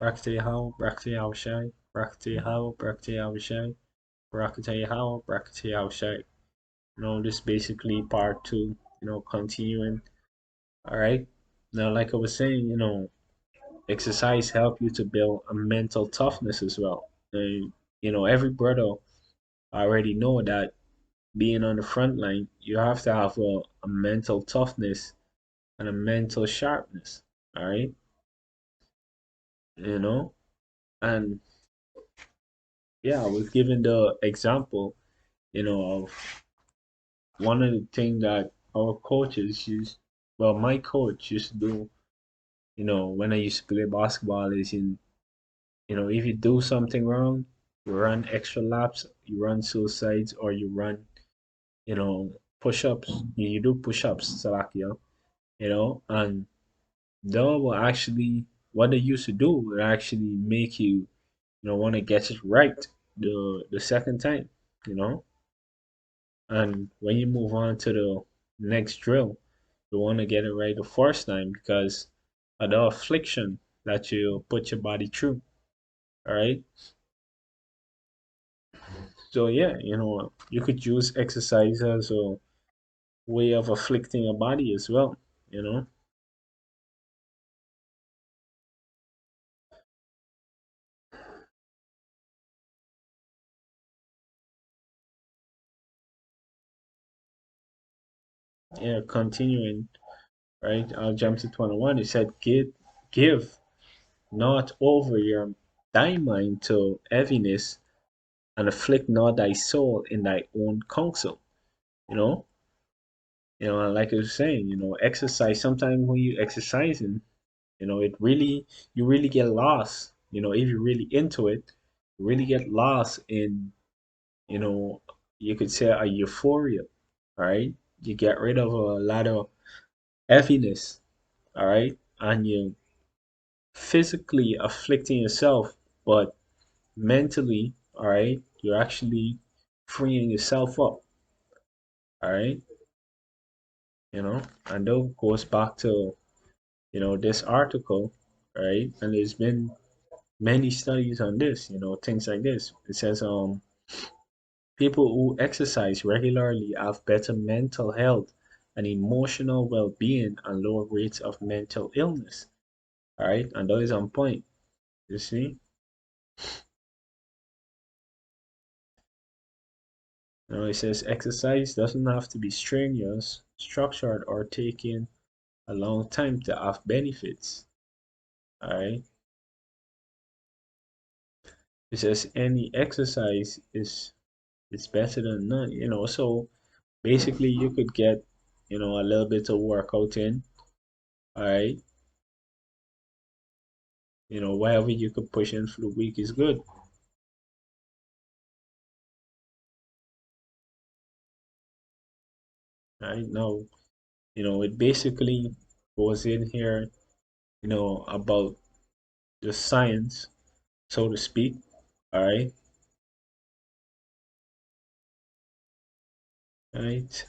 Brakte how, brakte how shy, brakte how, brakte how shy, brakte how, brakte how shy. This basically part two, continuing. All right. Now, like I was saying, exercise help you to build a mental toughness as well. And, every brother already know that being on the front line, you have to have a mental toughness and a mental sharpness. All right. You know, and yeah, I was given the example, of one of the things that our coaches used, well, my coach used to do, when I used to play basketball is if you do something wrong, you run extra laps, you run suicides, or you run, push-ups. You do push-ups, Salakia, and that will actually, what they used to do would actually make you, want to get it right the second time, you know. And when you move on to the next drill, you want to get it right the first time because of the affliction that you put your body through. All right. So yeah, you could use exercise as a way of afflicting your body as well. You know. Yeah. Continuing. Right. I'll jump to 21. It said, give not over your thy mind to heaviness, and afflict not thy soul in thy own counsel. You know. And like I was saying, exercise. Sometimes when you exercising, it really you really get lost. If you're really into it, you really get lost in, you know, you could say a euphoria. All right, you get rid of a lot of heaviness. All right, and you physically afflicting yourself, but mentally, all right, you're actually freeing yourself up. All right, and that goes back to this article, right? And there's been many studies on this, things like this. It says people who exercise regularly have better mental health and emotional well-being and lower rates of mental illness. All right, and that is on point. You see, it says exercise doesn't have to be strenuous, structured, or taking a long time to have benefits. All right, it says any exercise is better than none. So basically you could get, a little bit of workout in, all right, whatever you could push in for the week is good. Right now, it basically goes in here, about the science, so to speak. All right, all right.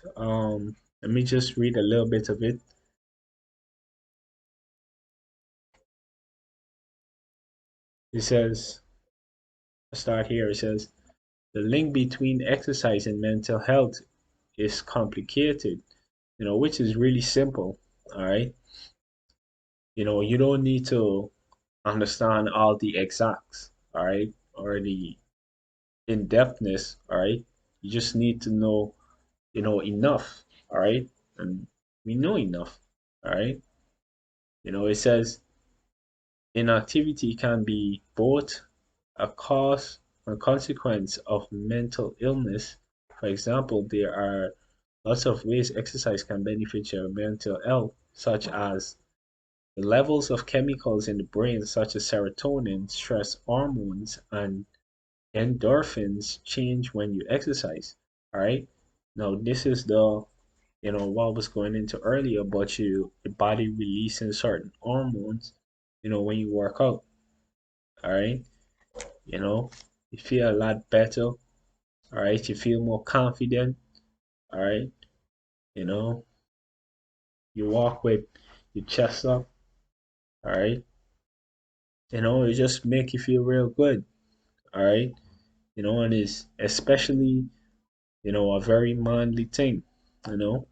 Let me just read a little bit of it. It says, I'll start here. It says the link between exercise and mental health is complicated, which is really simple. All right, you don't need to understand all the exacts, all right, or the in-depthness, all right. You just need to know, enough, all right, and we know enough, all right. It says inactivity can be both a cause and consequence of mental illness. For example, there are lots of ways exercise can benefit your mental health, such as the levels of chemicals in the brain, such as serotonin, stress hormones, and endorphins change when you exercise. All right. Now, this is the, what I was going into earlier, but your body releasing certain hormones, when you work out. All right. You know, you feel a lot better. All right. You feel more confident. All right. You know, you walk with your chest up. All right. It just make you feel real good. All right. And it's especially, a very manly thing, you know,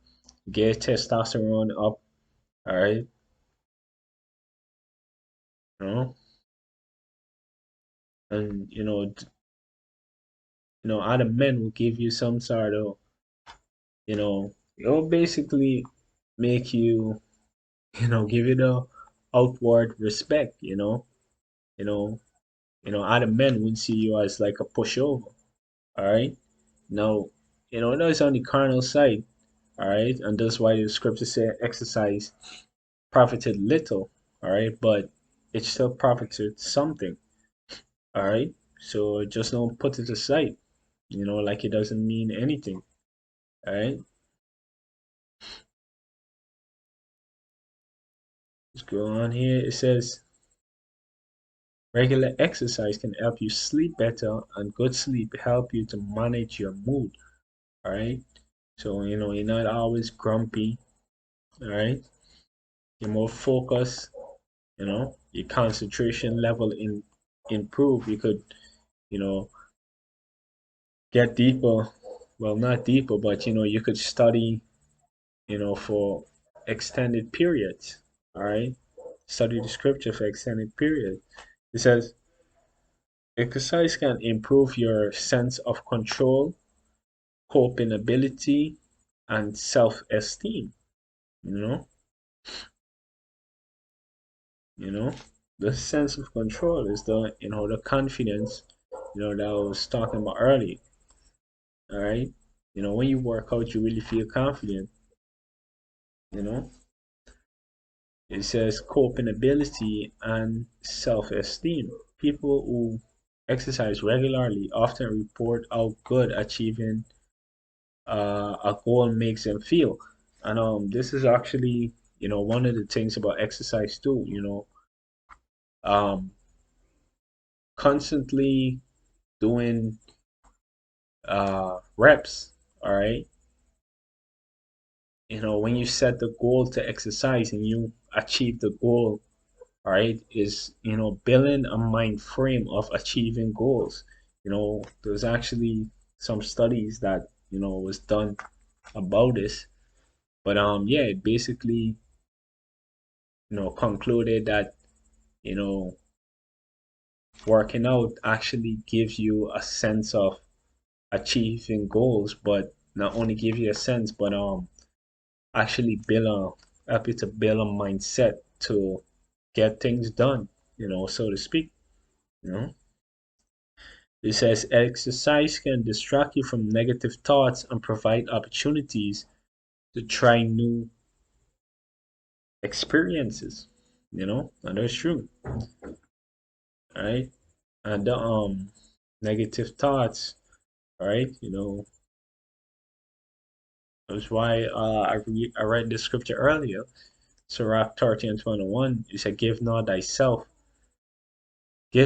get testosterone up. All right. You know, and, other men will give you some sort of, it'll basically make you, give you the outward respect, you know, other men would see you as like a pushover. All right. Now, that's on the carnal side. All right. And that's why the scripture say exercise profited little. All right. But it still profited something. All right. So just don't put it aside, like it doesn't mean anything. All right. Let's go on here. It says regular exercise can help you sleep better, and good sleep help you to manage your mood. All right. So, you're not always grumpy. All right. You're more focused. Your concentration level improve. You could, you know, get deeper. Well, not deeper, but you could study, for extended periods. All right. Study the scripture for extended periods. It says exercise can improve your sense of control, coping ability, and self-esteem. You know, you know, the sense of control is the confidence, that I was talking about earlier. All right. When you work out, you really feel confident. You know, it says coping ability and self esteem. People who exercise regularly often report how good achieving a goal makes them feel. And this is actually, one of the things about exercise too, um, constantly doing reps. All right. When you set the goal to exercise and you achieve the goal, all right, is building a mind frame of achieving goals. There's actually some studies that was done about this, but yeah, it basically concluded that you know working out actually gives you a sense of achieving goals, but not only give you a sense, but actually help you to build a mindset to get things done, so to speak. You know, it says exercise can distract you from negative thoughts and provide opportunities to try new experiences. And that's true, right? And the negative thoughts, right? That's why I read the scripture earlier. Sirach 30:21. It said, Give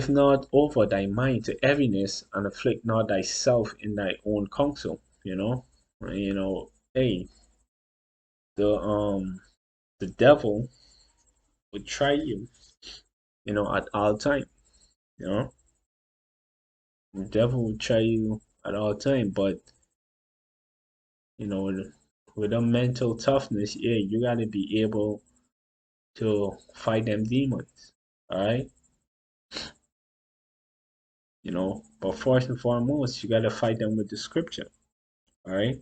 not over thy mind to heaviness, and afflict not thyself in thy own counsel. Hey, the the devil would try you, at all time. You know, the devil would try you at all time, but you know, with a mental toughness, yeah, you gotta be able to fight them demons. All right, but first and foremost, you gotta fight them with the scripture. All right,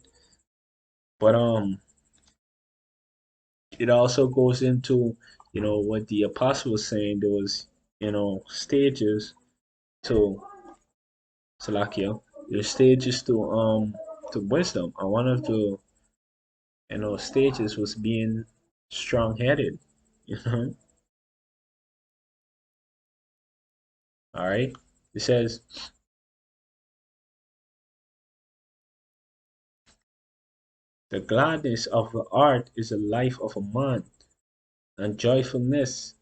but it also goes into what the apostle was saying. There was stages to Salakia. There's stages to wisdom, and one of the stages was being strong-headed. You know, all right. It says the gladness of the heart is the life of a man, and joyfulness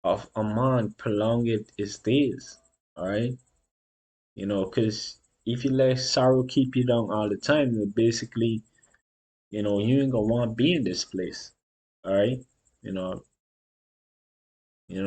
of a man prolongeth his days. All right. Because if you let sorrow keep you down all the time, then basically, you ain't gonna want to be in this place. All right.